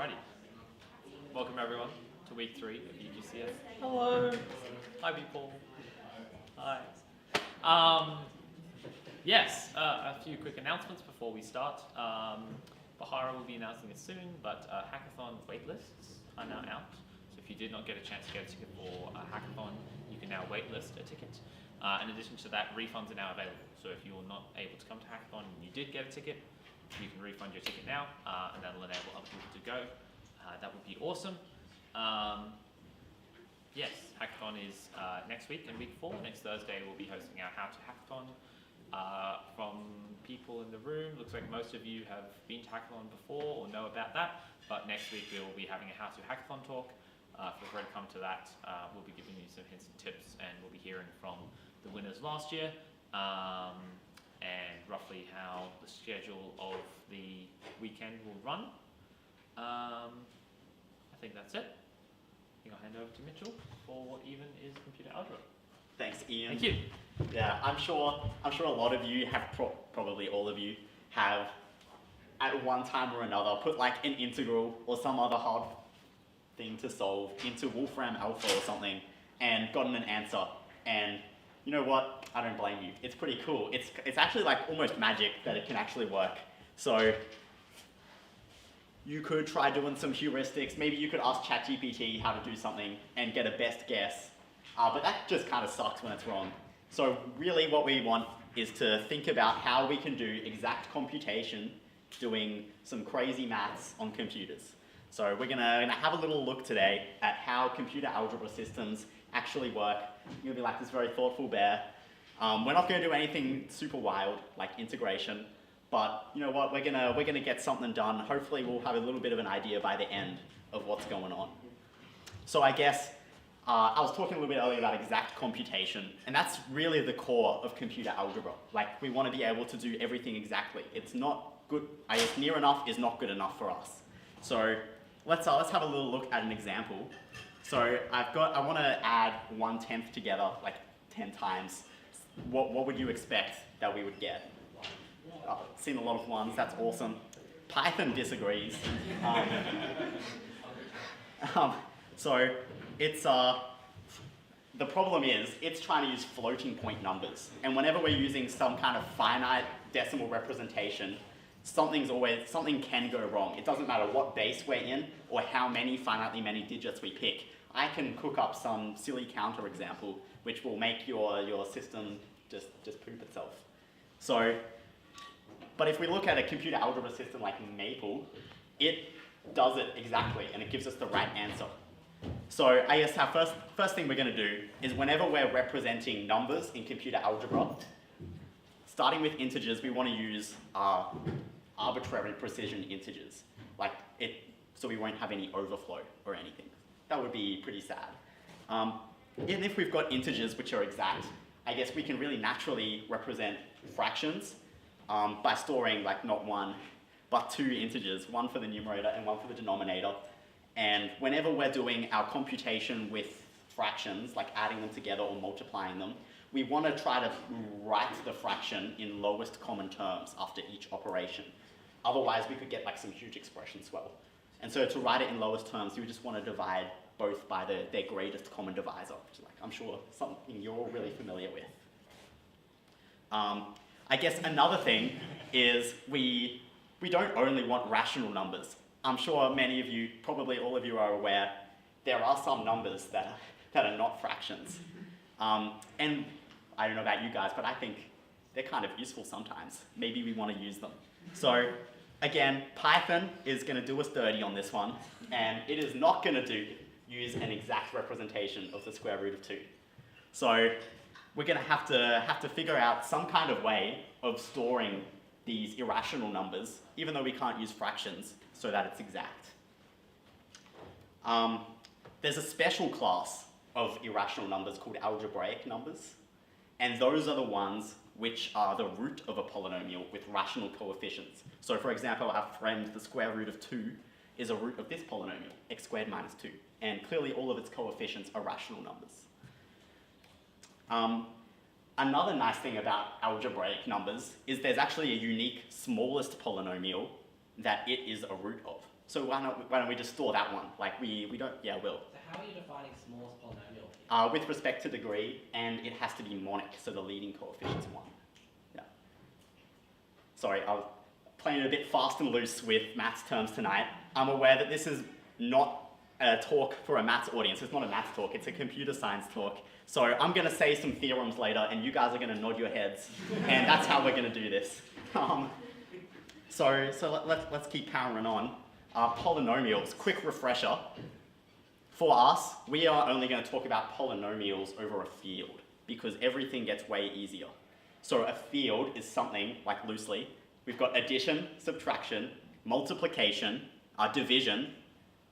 Alrighty. Welcome everyone to week 3 of UGCS. Hello. Hi people. Hi. Yes, a few quick announcements before we start. Bahara will be announcing it soon, but hackathon waitlists are now out. So if you did not get a chance to get a ticket for a hackathon, you can now waitlist a ticket. In addition to that, refunds are now available. So if you're not able to come to hackathon and you did get a ticket, you can refund your ticket now, and that'll enable other people to go. That would be awesome. Yes, hackathon is next week and week 4. Next Thursday we'll be hosting our How to Hackathon. From people in the room, looks like most of you have been to hackathon before or know about that, but next week we'll be having a How to Hackathon talk. Feel free to come to that. We'll be giving you some hints and tips, and we'll be hearing from the winners last year. And roughly how the schedule of the weekend will run. I think that's it. I think I'll hand over to Mitchell for what even is computer algebra. Thanks, Ian. Thank you. Yeah, I'm sure a lot of you have, probably all of you, have at one time or another put like an integral or some other hard thing to solve into Wolfram Alpha or something and gotten an answer. And you know what? I don't blame you. It's pretty cool. It's actually like almost magic that it can actually work. So you could try doing some heuristics. Maybe you could ask ChatGPT how to do something and get a best guess. But that just kind of sucks when it's wrong. So really what we want is to think about how we can do exact computation doing some crazy maths on computers. So we're gonna have a little look today at how computer algebra systems actually work. You'll be like this very thoughtful bear. We're not gonna do anything super wild like integration, but you know what? We're gonna get something done. Hopefully we'll have a little bit of an idea by the end of what's going on. So I guess I was talking a little bit earlier about exact computation, and that's really the core of computer algebra. Like we want to be able to do everything exactly. It's not good. I guess near enough is not good enough for us. So let's have a little look at an example. So I want to add 1/10 together like 10 times. What would you expect that we would get? Seen a lot of ones, that's awesome. Python disagrees. So it's, the problem is it's trying to use floating point numbers. And whenever we're using some kind of finite decimal representation, something can go wrong. It doesn't matter what base we're in or how finitely many digits we pick. I can cook up some silly counter example which will make your system just poop itself. So, but if we look at a computer algebra system like Maple, it does it exactly and it gives us the right answer. So I guess our first thing we're going to do is whenever we're representing numbers in computer algebra, starting with integers, we want to use arbitrary precision integers, so we won't have any overflow or anything. That would be pretty sad. And if we've got integers which are exact, I guess we can really naturally represent fractions by storing like not one, but 2 integers, one for the numerator and one for the denominator. And whenever we're doing our computation with fractions, like adding them together or multiplying them, we want to try to write the fraction in lowest common terms after each operation. Otherwise, we could get like some huge expression swell. And so to write it in lowest terms, you just want to divide both by their greatest common divisor, which is like, I'm sure something you're all really familiar with. I guess another thing is we don't only want rational numbers. I'm sure many of you, probably all of you are aware, there are some numbers that are not fractions. And I don't know about you guys, but I think they're kind of useful sometimes. Maybe we want to use them. So again, Python is going to do us dirty on this one, and it is not going to use an exact representation of the square root of 2. So we're going to have to figure out some kind of way of storing these irrational numbers, even though we can't use fractions, so that it's exact. There's a special class of irrational numbers called algebraic numbers, and those are the ones which are the root of a polynomial with rational coefficients. So for example, our friend, the square root of 2, is a root of this polynomial, x squared minus 2, and clearly all of its coefficients are rational numbers. Another nice thing about algebraic numbers is there's actually a unique smallest polynomial that it is a root of. So why don't we just store that one? Like we don't, yeah, we'll. So how are you defining smallest polynomial? With respect to degree, and it has to be monic, so the leading coefficient's 1. Yeah. Sorry, I was playing a bit fast and loose with maths terms tonight. I'm aware that this is not a talk for a maths audience. It's not a maths talk, it's a computer science talk. So I'm going to say some theorems later, and you guys are going to nod your heads, and that's how we're going to do this. So let's keep powering on. Polynomials, quick refresher. For us, we are only going to talk about polynomials over a field, because everything gets way easier. So a field is something, like loosely, we've got addition, subtraction, multiplication, division.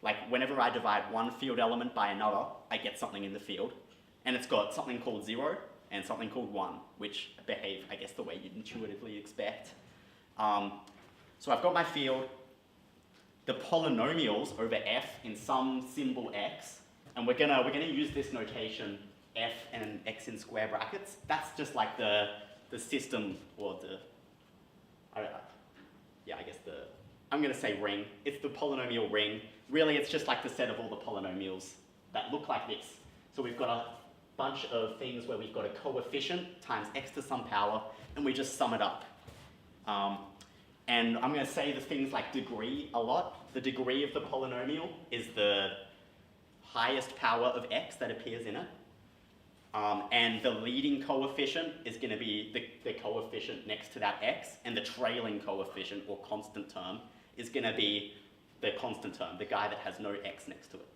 Like whenever I divide one field element by another, I get something in the field. And it's got something called 0 and something called 1, which behave, I guess, the way you'd intuitively expect. So I've got my field, the polynomials over f in some symbol x, and we're gonna use this notation f and x in square brackets. That's just like the system, or I'm gonna say ring. It's the polynomial ring. Really, it's just like the set of all the polynomials that look like this. So we've got a bunch of things where we've got a coefficient times x to some power, and we just sum it up. And I'm going to say the things like degree a lot. The degree of the polynomial is the highest power of x that appears in it. And the leading coefficient is going to be the coefficient next to that x, and the trailing coefficient, or constant term, is going to be the constant term, the guy that has no x next to it.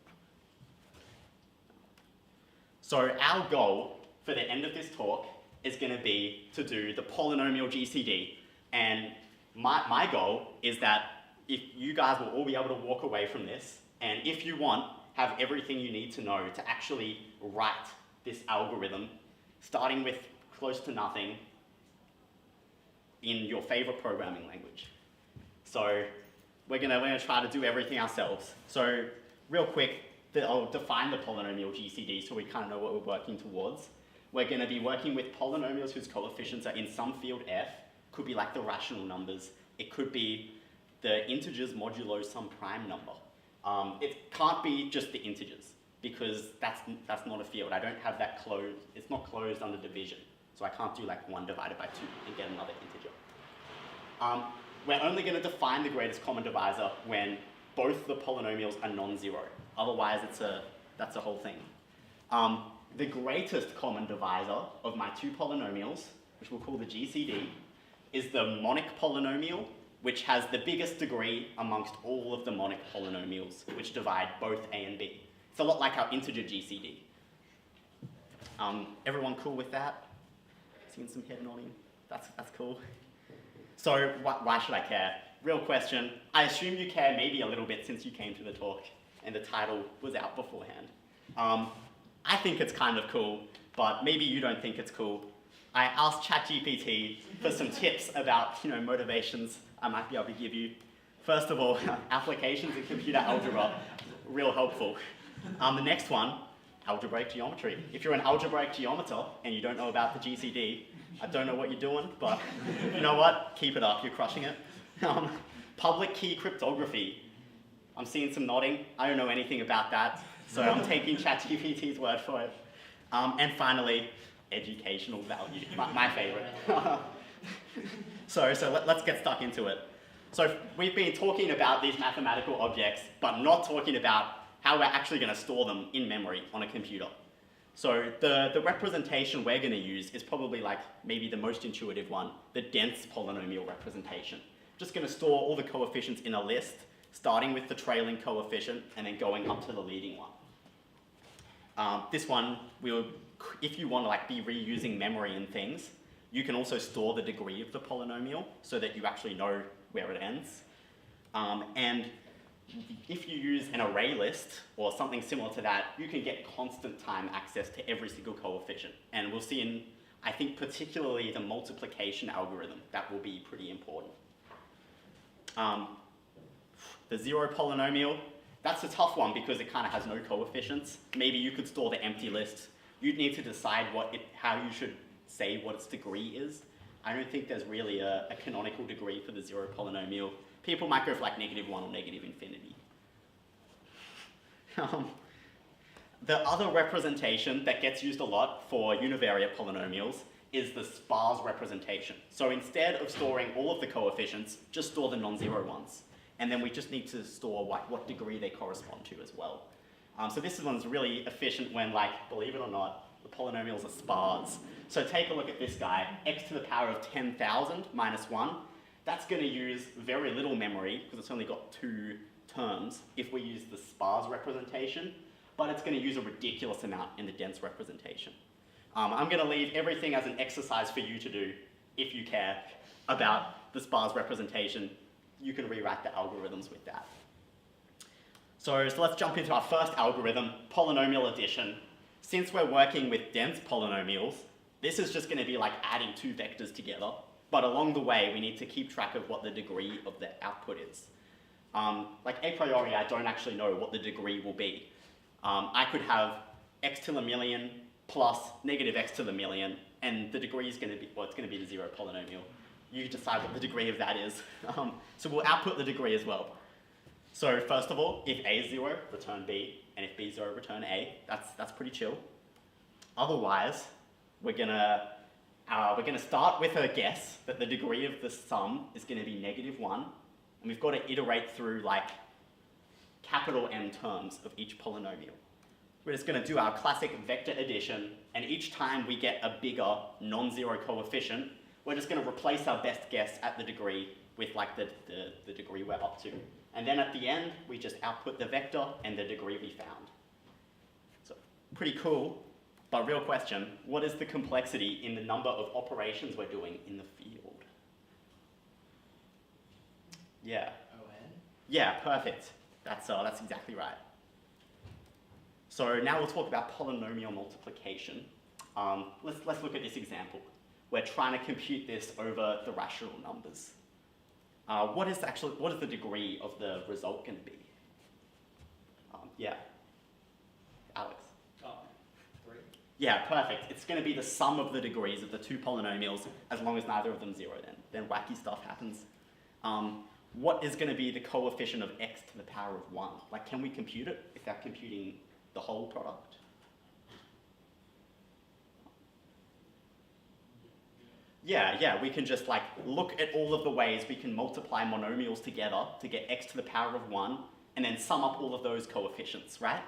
So our goal for the end of this talk is going to be to do the polynomial GCD. And my goal is that if you guys will all be able to walk away from this, and if you want, have everything you need to know to actually write this algorithm, starting with close to nothing, in your favorite programming language. So we're gonna try to do everything ourselves. So real quick, I'll define the polynomial GCD so we kind of know what we're working towards. We're going to be working with polynomials whose coefficients are in some field f. Could be like the rational numbers. It could be the integers modulo some prime number. It can't be just the integers, because that's not a field. I don't have that closed. It's not closed under division. So I can't do like 1 divided by 2 and get another integer. We're only going to define the greatest common divisor when both the polynomials are non-zero. Otherwise, that's a whole thing. The greatest common divisor of my two polynomials, which we'll call the GCD, is the monic polynomial, which has the biggest degree amongst all of the monic polynomials, which divide both a and b. It's a lot like our integer GCD. Everyone cool with that? Seeing some head nodding. That's cool. So why should I care? Real question. I assume you care maybe a little bit since you came to the talk and the title was out beforehand. I think it's kind of cool, but maybe you don't think it's cool. I asked ChatGPT for some tips about motivations I might be able to give you. First of all, applications in computer algebra, real helpful. The next one, algebraic geometry. If you're an algebraic geometer and you don't know about the GCD, I don't know what you're doing, but you know what? Keep it up, you're crushing it. Public key cryptography. I'm seeing some nodding. I don't know anything about that, so I'm taking ChatGPT's word for it. And finally, educational value, my favorite. So let's get stuck into it. So we've been talking about these mathematical objects, but not talking about how we're actually going to store them in memory on a computer. So the representation we're going to use is probably like maybe the most intuitive one, the dense polynomial representation. Just going to store all the coefficients in a list, starting with the trailing coefficient and then going up to the leading one. This one, if you want to be reusing memory and things, you can also store the degree of the polynomial so that you actually know where it ends. And if you use an array list or something similar to that, you can get constant time access to every single coefficient. And we'll see in, I think, particularly the multiplication algorithm, that will be pretty important. The zero polynomial, that's a tough one because it kind of has no coefficients. Maybe you could store the empty list. You'd need to decide how you should say what its degree is. I don't think there's really a canonical degree for the zero polynomial, People might go for like -1 or -infinity. The other representation that gets used a lot for univariate polynomials is the sparse representation. So instead of storing all of the coefficients, just store the non-zero ones. And then we just need to store what degree they correspond to as well. So this one's really efficient when, like, believe it or not, the polynomials are sparse. So take a look at this guy, x to the power of 10,000 minus 1. That's going to use very little memory because it's only got 2 terms if we use the sparse representation, but it's going to use a ridiculous amount in the dense representation. I'm going to leave everything as an exercise for you to do if you care about the sparse representation. You can rewrite the algorithms with that. So let's jump into our first algorithm, polynomial addition. Since we're working with dense polynomials, this is just going to be like adding 2 vectors together, but along the way we need to keep track of what the degree of the output is. Like a priori, I don't actually know what the degree will be. I could have x to the million plus -x to the million, and the degree is going to be, well, it's going to be the 0 polynomial. You decide what the degree of that is. So we'll output the degree as well. So first of all, if a is 0, return b, and if b is 0, return a. That's pretty chill. Otherwise, we're gonna start with a guess that the degree of the sum is going to be -1, and we've got to iterate through like capital M terms of each polynomial. We're just going to do our classic vector addition, and each time we get a bigger non-zero coefficient, we're just going to replace our best guess at the degree with like the degree we're up to. And then at the end, we just output the vector and the degree we found. So pretty cool, but real question, what is the complexity in the number of operations we're doing in the field? Yeah. ON? Yeah, perfect. That's exactly right. So now we'll talk about polynomial multiplication. Let's look at this example. We're trying to compute this over the rational numbers. What is the degree of the result going to be? Yeah. Alex? 3. Yeah, perfect. It's going to be the sum of the degrees of the 2 polynomials as long as neither of them 0 then wacky stuff happens. What is going to be the coefficient of x to the power of 1? Like, can we compute it without computing the whole product? Yeah, we can just like look at all of the ways we can multiply monomials together to get x to the power of 1 and then sum up all of those coefficients, right?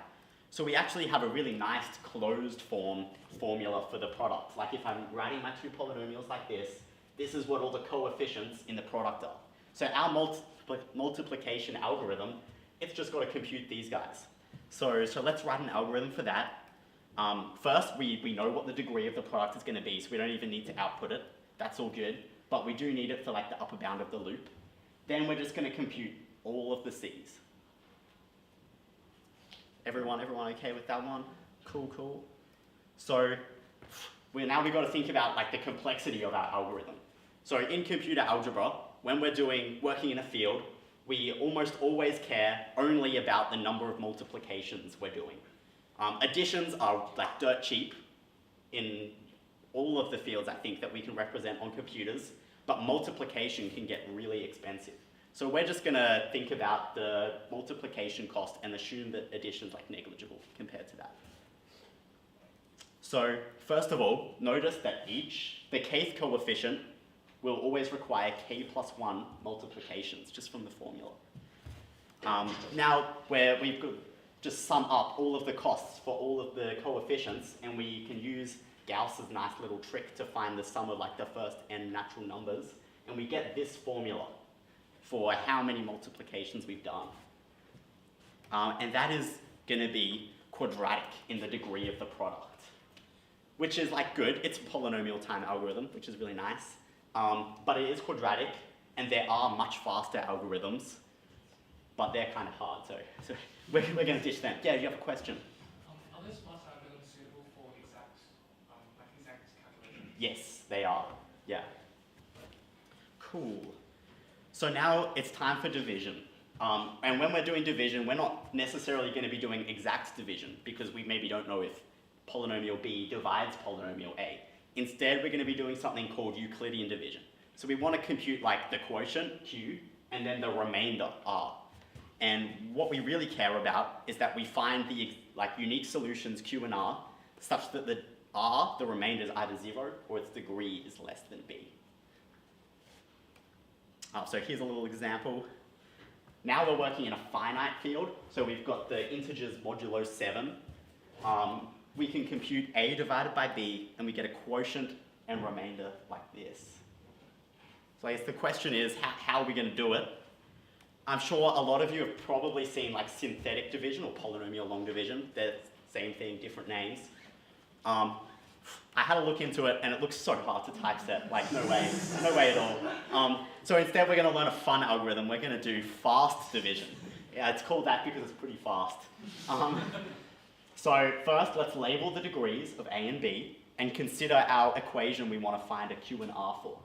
So we actually have a really nice closed form formula for the product. Like if I'm writing my 2 polynomials like this is what all the coefficients in the product are. So our multiplication algorithm, it's just got to compute these guys. So let's write an algorithm for that. First, we know what the degree of the product is going to be, so we don't even need to output it. That's all good, but we do need it for like the upper bound of the loop. Then we're just going to compute all of the c's. Everyone okay with that one? Cool. So we've got to think about like the complexity of our algorithm. So in computer algebra, when we're working in a field, we almost always care only about the number of multiplications we're doing. Additions are like dirt cheap in all of the fields, I think, that we can represent on computers, but multiplication can get really expensive. So we're just going to think about the multiplication cost and assume that addition's like negligible compared to that. So first of all, notice that the kth coefficient will always require k plus 1 multiplications, just from the formula. Now, where we could just sum up all of the costs for all of the coefficients, and we can use Gauss's nice little trick to find the sum of like the first n natural numbers, and we get this formula for how many multiplications we've done. And that is going to be quadratic in the degree of the product, which is like good. It's a polynomial time algorithm, which is really nice. But it is quadratic, and there are much faster algorithms, but they're kind of hard, so we're going to ditch them. Yeah, you have a question? Are those faster algorithms suitable for exact calculations? Yes, they are. Yeah. Cool. So now it's time for division. And when we're doing division, we're not necessarily going to be doing exact division because we maybe don't know if polynomial B divides polynomial A. Instead, we're going to be doing something called Euclidean division. So we want to compute like the quotient, Q, and then the remainder r. And what we really care about is that we find the unique solutions q and r such that the r, the remainder, is either 0 or its degree is less than b. So here's a little example. Now we're working in a finite field, so we've got the integers modulo 7. We can compute a divided by b, and we get a quotient and remainder like this. So I guess the question is, how are we going to do it? I'm sure a lot of you have probably seen like synthetic division or polynomial long division. They're the same thing, different names. I had a look into it and it looks so hard to typeset, like no way at all. So instead we're going to learn a fun algorithm. We're going to do fast division. Yeah, it's called that because it's pretty fast. So first let's label the degrees of a and b and consider our equation we want to find a q and r for.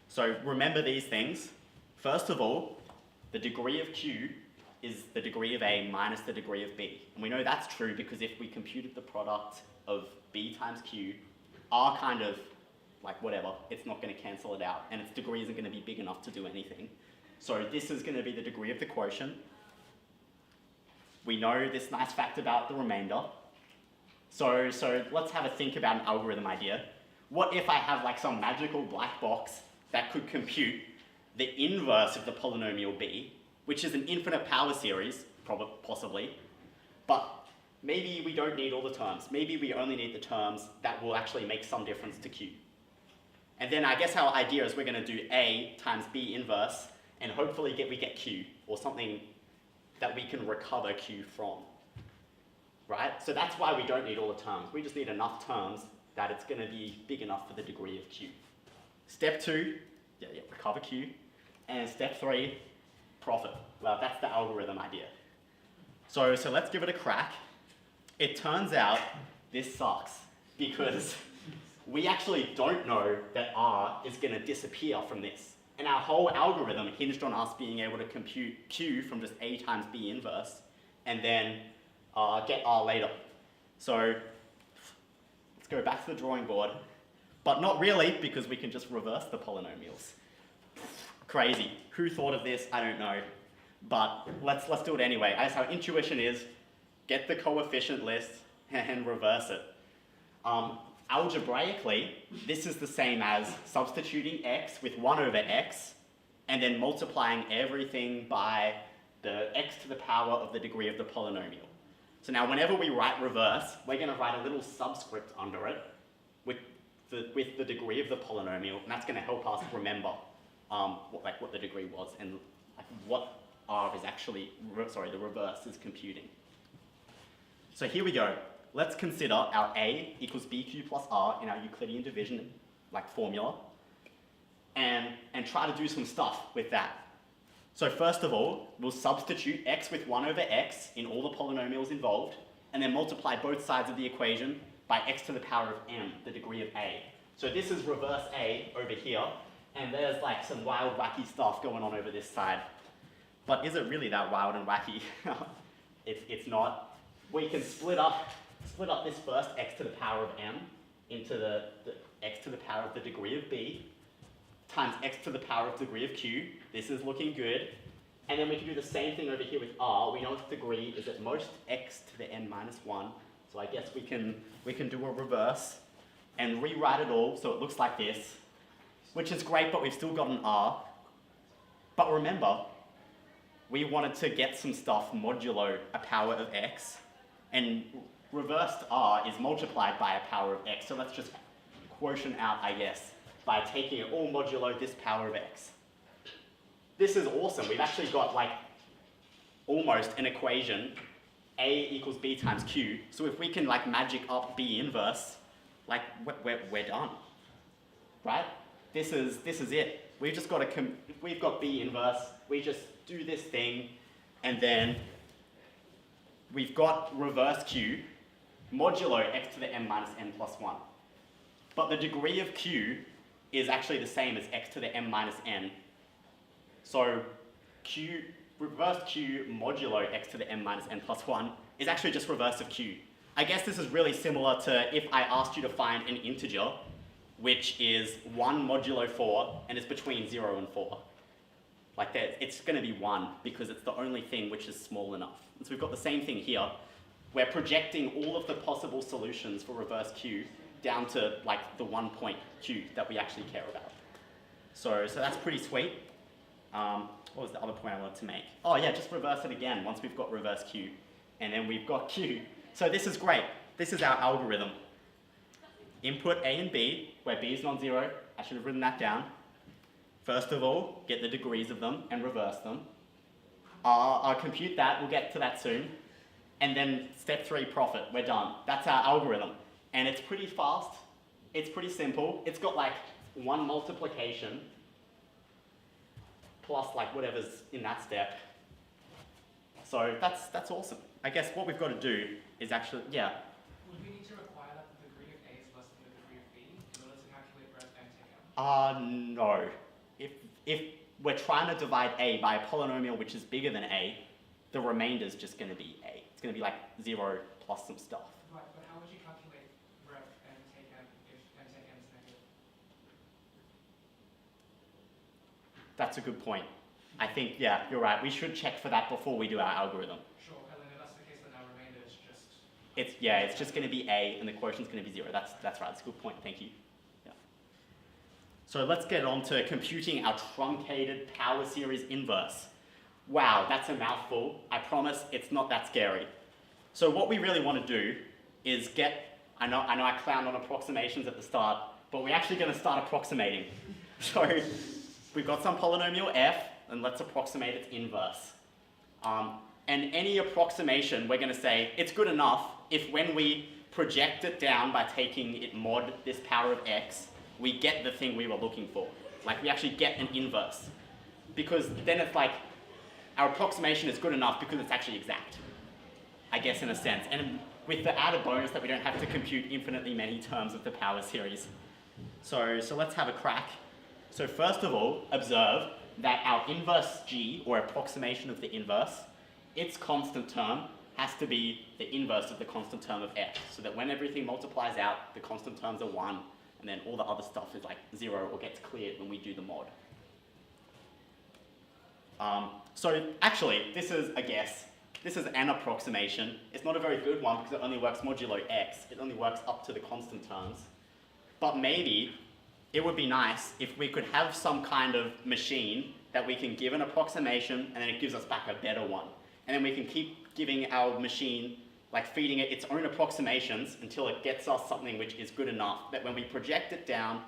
So remember these things. First of all, the degree of q is the degree of a minus the degree of b. And we know that's true because if we computed the product of b times q, r kind of, like whatever, it's not going to cancel it out, and its degree isn't going to be big enough to do anything. So this is going to be the degree of the quotient. We know this nice fact about the remainder. So let's have a think about an algorithm idea. What if I have like some magical black box that could compute the inverse of the polynomial b, which is an infinite power series, possibly, but maybe we don't need all the terms. Maybe we only need the terms that will actually make some difference to q. And then I guess our idea is we're going to do a times b inverse, and hopefully we get q, or something that we can recover q from. Right? So that's why we don't need all the terms. We just need enough terms that it's going to be big enough for the degree of q. Step 2, recover q. And step 3, profit. Well, that's the algorithm idea. So let's give it a crack. It turns out this sucks because we actually don't know that r is going to disappear from this. And our whole algorithm hinged on us being able to compute q from just a times b inverse and then get r later. So let's go back to the drawing board. But not really, because we can just reverse the polynomials. Crazy. Who thought of this? I don't know. But let's do it anyway. As our intuition is, get the coefficient list and reverse it. Algebraically, this is the same as substituting x with 1 over x and then multiplying everything by the x to the power of the degree of the polynomial. So now whenever we write reverse, we're going to write a little subscript under it with the degree of the polynomial, and that's going to help us remember what the degree was and what r is actually, the reverse is computing. So here we go. Let's consider our a equals bq plus r in our Euclidean division formula and try to do some stuff with that. So first of all, we'll substitute x with 1 over x in all the polynomials involved and then multiply both sides of the equation by x to the power of m, the degree of a. So this is reverse a over here, and there's some wild, wacky stuff going on over this side. But is it really that wild and wacky? It's not. We can split up this first x to the power of m into the x to the power of the degree of b times x to the power of degree of q. This is looking good. And then we can do the same thing over here with r. We know its degree is at most x to the n minus 1. So I guess we can do a reverse and rewrite it all so it looks like this, which is great, but we've still got an r. But remember, we wanted to get some stuff modulo a power of x, and reversed r is multiplied by a power of x. So let's just quotient out, I guess, by taking it all modulo this power of x. This is awesome. We've actually got almost an equation, a equals b times q. So if we can magic up b inverse, we're done, right? This is it. We've just got we've got b inverse. We just do this thing, and then we've got reverse q modulo x to the m minus n plus 1. But the degree of q is actually the same as x to the m minus n. So reverse q modulo x to the m minus n plus 1 is actually just reverse of q. I guess this is really similar to if I asked you to find an integer which is 1 modulo 4 and is between 0 and 4. Like it's going to be 1 because it's the only thing which is small enough. And so we've got the same thing here. We're projecting all of the possible solutions for reverse Q down to like the 1 point Q that we actually care about. So that's pretty sweet. What was the other point I wanted to make? Oh yeah, just reverse it again once we've got reverse Q. And then we've got Q. So this is great. This is our algorithm. Input A and B, where B is non-zero. I should have written that down. First of all, get the degrees of them and reverse them. I'll compute that, we'll get to that soon. And then step 3, profit, we're done. That's our algorithm. And it's pretty fast, it's pretty simple. It's got like 1 multiplication plus like whatever's in that step. So that's awesome. I guess what we've got to do is actually, yeah. Would we need to require that the degree of A is less than the degree of B in order to calculate rev and take M? No. If we're trying to divide A by a polynomial which is bigger than A, the remainder is just going to be A. It's going to be like 0 plus some stuff. Right, but how would you calculate rev and take M if M take M is negative? That's a good point. I think, yeah, you're right. We should check for that before we do our algorithm. Sure, and then if that's the case, then our remainder is just... It's just going to be A and the quotient's going to be 0. That's right. That's a good point. Thank you. Yeah. So let's get on to computing our truncated power series inverse. Wow, that's a mouthful. I promise it's not that scary. So what we really want to do is I know I clowned on approximations at the start, but we're actually going to start approximating. So we've got some polynomial f, and let's approximate its inverse. And any approximation, we're going to say it's good enough if when we project it down by taking it mod this power of x, we get the thing we were looking for. Like we actually get an inverse. Because then it's like, our approximation is good enough because it's actually exact, I guess in a sense. And with the added bonus that we don't have to compute infinitely many terms of the power series. So let's have a crack. So first of all, observe that our inverse g, or approximation of the inverse, its constant term has to be the inverse of the constant term of f, so that when everything multiplies out, the constant terms are 1, and then all the other stuff is like 0 or gets cleared when we do the mod. So actually, this is a guess. This is an approximation. It's not a very good one because it only works modulo x. It only works up to the constant terms. But maybe it would be nice if we could have some kind of machine that we can give an approximation and then it gives us back a better one. And then we can keep giving our machine, like feeding it its own approximations until it gets us something which is good enough that when we project it down,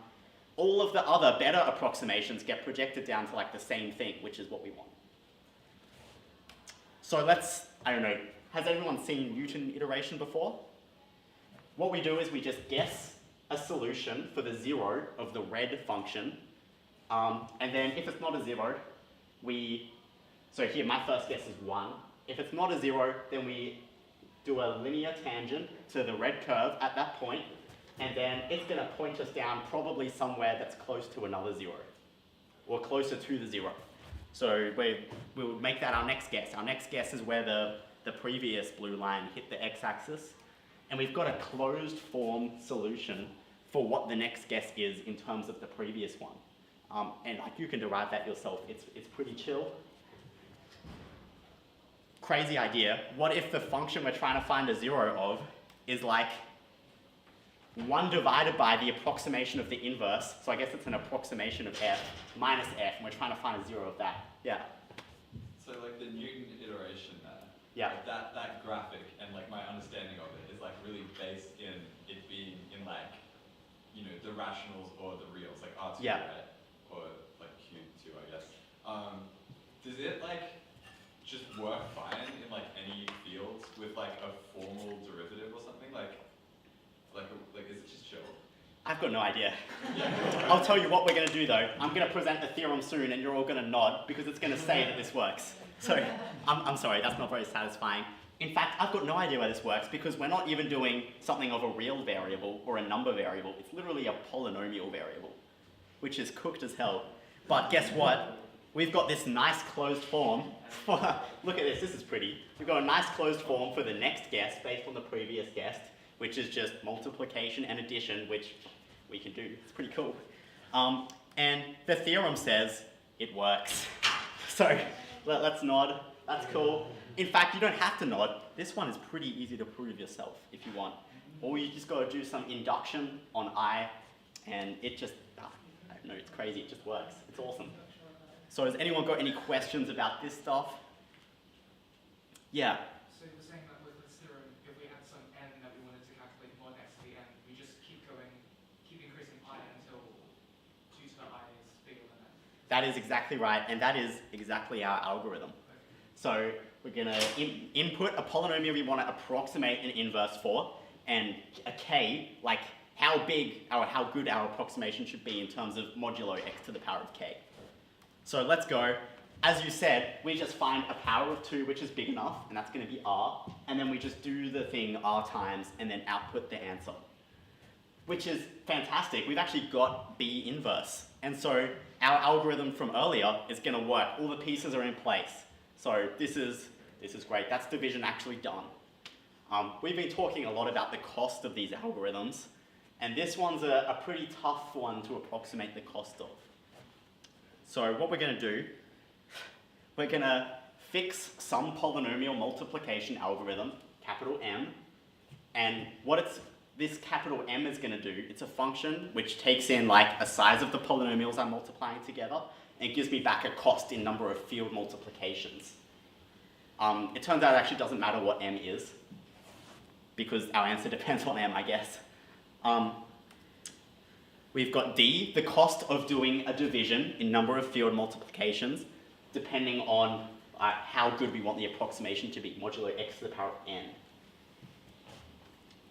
all of the other better approximations get projected down to like the same thing, which is what we want. So let's, I don't know, has everyone seen Newton iteration before? What we do is we just guess a solution for the 0 of the red function, and then if it's not a 0, so here my first guess is 1. If it's not a 0, then we do a linear tangent to the red curve at that point, and then it's going to point us down probably somewhere that's close to another 0, or closer to the 0. So we'll make that our next guess. Our next guess is where the previous blue line hit the x-axis, and we've got a closed form solution for what the next guess is in terms of the previous one. And like you can derive that yourself. It's pretty chill. Crazy idea. What if the function we're trying to find a 0 of is like 1 divided by the approximation of the inverse, so I guess it's an approximation of f, minus f, and we're trying to find a 0 of that. Yeah? So like the Newton iteration there, Yeah. like that graphic and like my understanding of it is like really based in it being in like, you know, the rationals or the reals, like R2, Yeah. right? Or like Q2, I guess. Does it like just work fine in like any fields with like a formal derivative or something? Like is it just chill? I've got no idea. I'll tell you what we're going to do though. I'm going to present the theorem soon and you're all going to nod because it's going to say that this works. So I'm sorry, that's not very satisfying. In fact, I've got no idea why this works because we're not even doing something of a real variable or a number variable. It's literally a polynomial variable, which is cooked as hell. But guess what? We've got this nice closed form. Look at this, this is pretty. We've got a nice closed form for the next guess based on the previous guess, which is just multiplication and addition, which we can do. It's pretty cool. And the theorem says it works. So let's nod. That's cool. In fact, you don't have to nod. This one is pretty easy to prove yourself if you want. Or you just got to do some induction on I, and it just, I don't know, it's crazy. It just works. It's awesome. So has anyone got any questions about this stuff? Yeah. So you were saying that with this theorem, if we had some n that we wanted to calculate mod x to the n, we just keep increasing I until 2 to the I is bigger than n. That is exactly right, and that is exactly our algorithm. So we're going to input a polynomial we want to approximate an inverse for, and a k, like how big or how good our approximation should be in terms of modulo x to the power of k. So let's go. As you said, we just find a power of 2 which is big enough, and that's going to be r, and then we just do the thing r times and then output the answer, which is fantastic. We've actually got b inverse, and so our algorithm from earlier is going to work. All the pieces are in place. So this is great. That's division actually done. We've been talking a lot about the cost of these algorithms, and this one's a pretty tough one to approximate the cost of. So what we're going to do, we're going to fix some polynomial multiplication algorithm, capital M, and what this capital M is going to do, it's a function which takes in like a size of the polynomials I'm multiplying together, and gives me back a cost in number of field multiplications. It turns out it actually doesn't matter what M is, because our answer depends on M, I guess. We've got D, the cost of doing a division in number of field multiplications, depending on how good we want the approximation to be, modulo x to the power of n.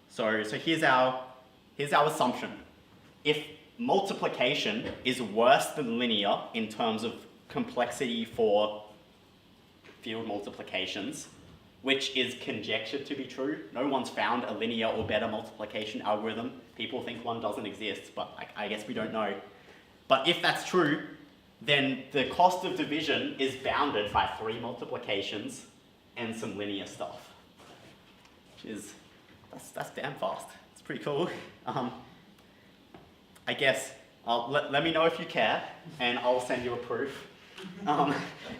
So here's our assumption. If multiplication is worse than linear in terms of complexity for field multiplications, which is conjectured to be true. No one's found a linear or better multiplication algorithm. People think one doesn't exist, but I guess we don't know. But if that's true, then the cost of division is bounded by 3 multiplications and some linear stuff, which is, that's damn fast. It's pretty cool. I guess, let me know if you care, and I'll send you a proof.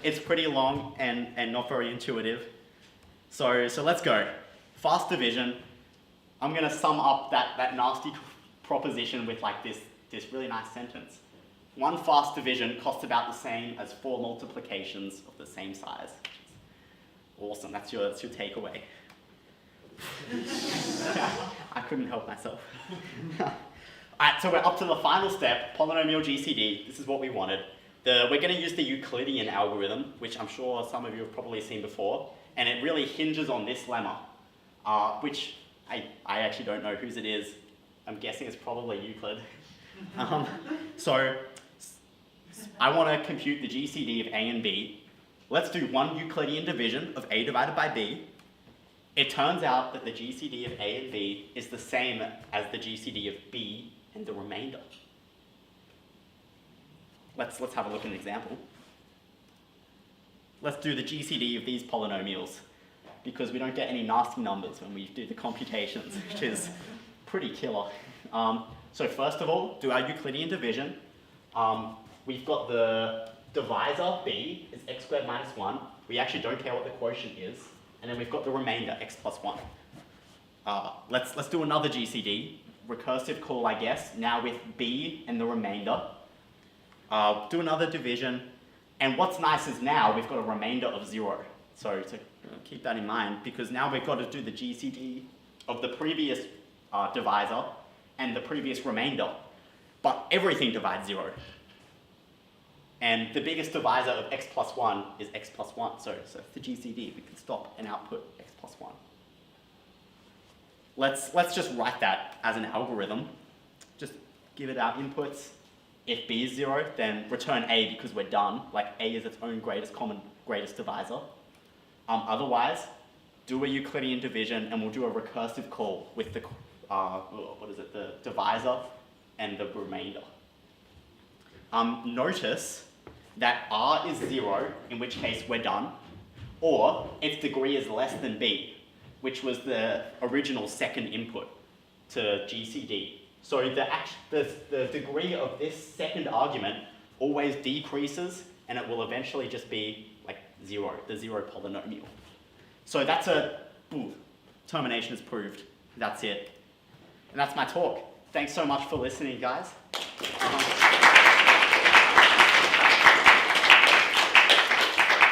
It's pretty long and not very intuitive. So let's go. Fast division. I'm going to sum up that nasty proposition with like this really nice sentence. One fast division costs about the same as 4 multiplications of the same size. Awesome, that's your takeaway. I couldn't help myself. Alright, so we're up to the final step, polynomial GCD. This is what we wanted. We're going to use the Euclidean algorithm, which I'm sure some of you have probably seen before, and it really hinges on this lemma, which I actually don't know whose it is. I'm guessing it's probably Euclid. So I want to compute the GCD of A and B. Let's do one Euclidean division of A divided by B. It turns out that the GCD of A and B is the same as the GCD of B and the remainder. Let's have a look at an example. Let's do the GCD of these polynomials, because we don't get any nasty numbers when we do the computations, which is pretty killer. So first of all, do our Euclidean division. We've got the divisor, b, is x squared minus 1. We actually don't care what the quotient is. And then we've got the remainder, x plus 1. Let's do another GCD. Recursive call, I guess, now with b and the remainder. Do another division. And what's nice is now we've got a remainder of 0. So keep that in mind, because now we've got to do the GCD of the previous divisor and the previous remainder. But everything divides 0. And the biggest divisor of x plus 1 is x plus 1. So it's the GCD. We can stop and output x plus 1. Let's just write that as an algorithm. Just give it our inputs. If b is 0, then return a because we're done. Like a is its own greatest divisor. Otherwise, do a Euclidean division and we'll do a recursive call with the the divisor and the remainder. Notice that r is 0, in which case we're done, or its degree is less than b, which was the original second input to GCD. So the degree of this second argument always decreases and it will eventually just be like 0, the 0 polynomial. So that's termination is proved. That's it. And that's my talk. Thanks so much for listening, guys.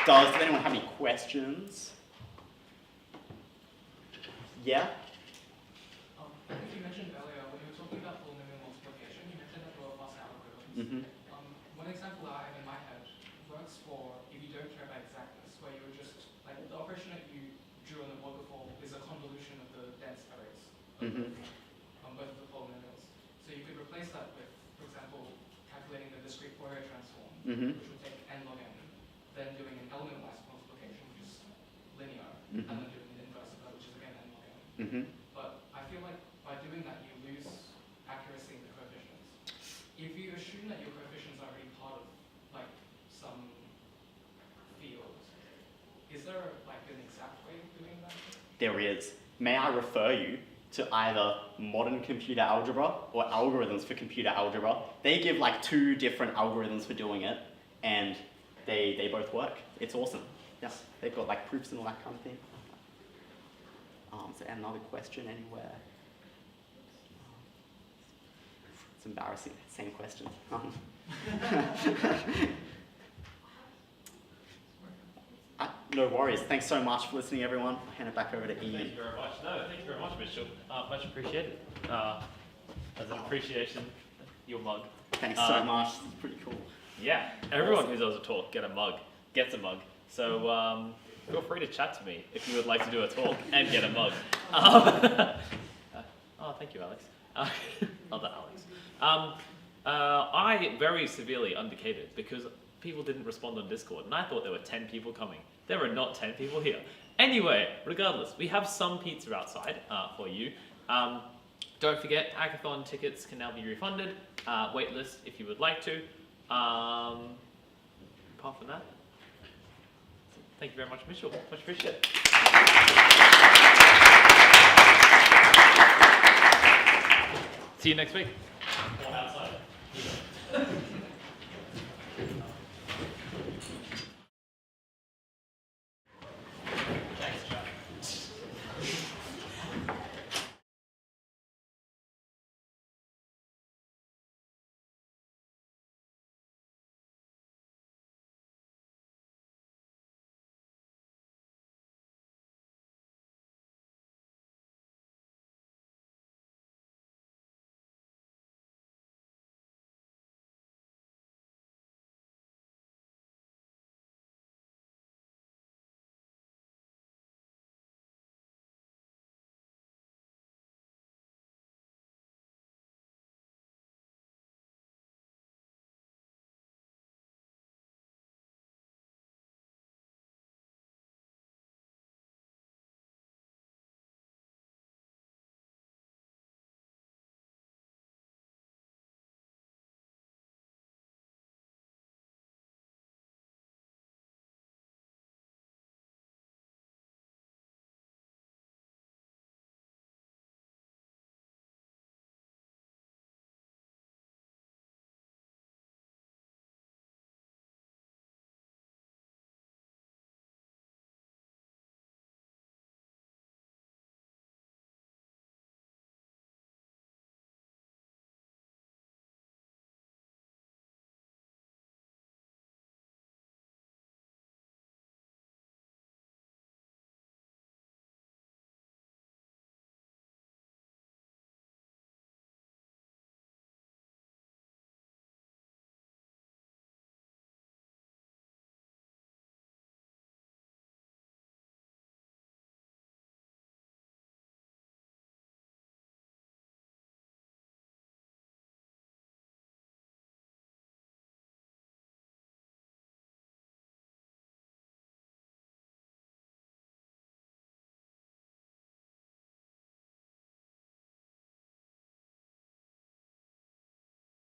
Does anyone have any questions? Yeah? I think you mentioned earlier when you were talking about polynomial multiplication, you mentioned that there were fast algorithms. Mm-hmm. One example that I have in my head works for if you don't care about exactness, where you would just, like the operation that you drew on the board before is a convolution of the dense arrays on both of the polynomials. So you could replace that with, for example, calculating the discrete Fourier transform, which would take n log n, then doing an element-wise multiplication, which is linear, and then doing the inverse of that, which is again n log n. But I feel like by doing that, you lose accuracy in the coefficients. If you assume that your coefficients are already part of like some field, is there like an exact way of doing that? There is. May I refer you to either modern computer algebra or algorithms for computer algebra? They give like 2 different algorithms for doing it, and they both work. It's awesome. Yeah, they've got like proofs and all that kind of thing. Is there another question anywhere? It's embarrassing. Same question. No worries. Thanks so much for listening, everyone. I'll hand it back over to Ian. Thank you very much. No, thank you very much, Mitchell. Much appreciated. As an appreciation, your mug. Thanks so much. It's pretty cool. Yeah, everyone who does a talk gets a mug. So feel free to chat to me if you would like to do a talk and get a mug. Oh, thank you, Alex. Other Alex. I very severely undercated because people didn't respond on Discord, and I thought there were 10 people coming. There are not 10 people here. Anyway, regardless, we have some pizza outside for you. Don't forget, hackathon tickets can now be refunded. Waitlist if you would like to. Apart from that, thank you very much, Mitchell. Much appreciated. See you next week.